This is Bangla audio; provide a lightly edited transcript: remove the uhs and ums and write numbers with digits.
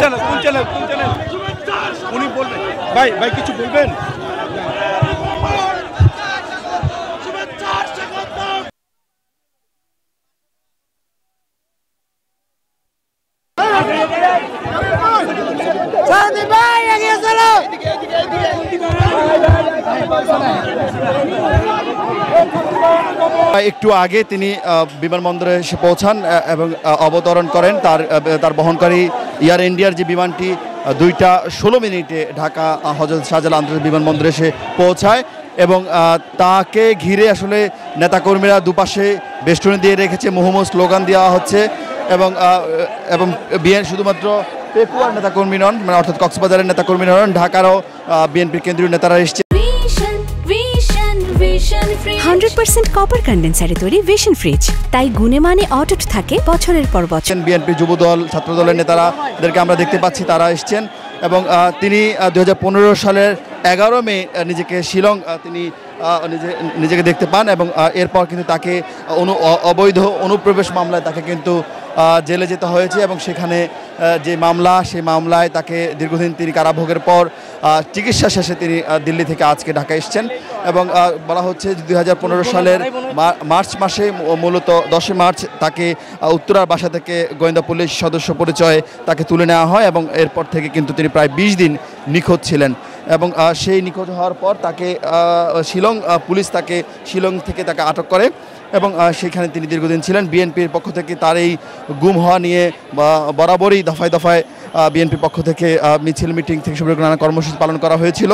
চ্যানেল উনি বলবেন ভাই কিছু বলবেন? একটু আগে তিনি বিমানবন্দরে এসে পৌঁছান এবং অবতরণ করেন তার বহনকারী এয়ার ইন্ডিয়ার যে বিমানটি 2:16 ঢাকা হযরত শাহজালাল আন্তর্জাতিক বিমানবন্দরে এসে পৌঁছায় এবং তাকে ঘিরে আসলে নেতাকর্মীরা দুপাশে বেষ্টনী দিয়ে রেখেছে, মুহুর্মুহু স্লোগান দেওয়া হচ্ছে এবং শুধুমাত্র পেকুয়ার নেতাকর্মী নন, মানে অর্থাৎ কক্সবাজারের নেতাকর্মী নন, ঢাকারও বিএনপির কেন্দ্রীয় নেতারা এসছে। 100% কপার কন্ডেন্সারে তৈরি ভিশন ফ্রিজ, তাই গুণে মানে অটুট থাকে বছরের পর বছর। বিএনপি যুবদল ছাত্রদলের নেতারাদেরকে আমরা দেখতে পাচ্ছি, তারা এসছেন এবং তিনি 2015 সালের 11 মে নিজেকে শিলং তিনি নিজেকে দেখতে পান এবং এরপর কিন্তু তাকে অবৈধ অনুপ্রবেশ মামলায় তাকে কিন্তু জেলে যেতে হয়েছে এবং সেখানে যে মামলা, সেই মামলায় তাকে দীর্ঘদিন তিনি কারাভোগের পর চিকিৎসা শেষে তিনি দিল্লি থেকে আজকে ঢাকা এসছেন এবং বলা হচ্ছে 2015 সালের মার্চ মাসে, মূলত 10 মার্চ তাকে উত্তরার বাসা থেকে গোয়েন্দা পুলিশ সদস্য পরিচয়ে তাকে তুলে নেওয়া হয় এবং এরপর থেকে কিন্তু তিনি প্রায় 20 দিন নিখোঁজ ছিলেন এবং সেই নিখোঁজ হওয়ার পর তাকে পুলিশ তাকে শিলং থেকে তাকে আটক করে এবং সেখানে তিনি দীর্ঘদিন ছিলেন। বিএনপির পক্ষ থেকে তার এই গুম হওয়া নিয়ে বরাবরই দফায় দফায় বিএনপির পক্ষ থেকে মিছিল, মিটিং থেকে শুরু করে নানা কর্মসূচি পালন করা হয়েছিল।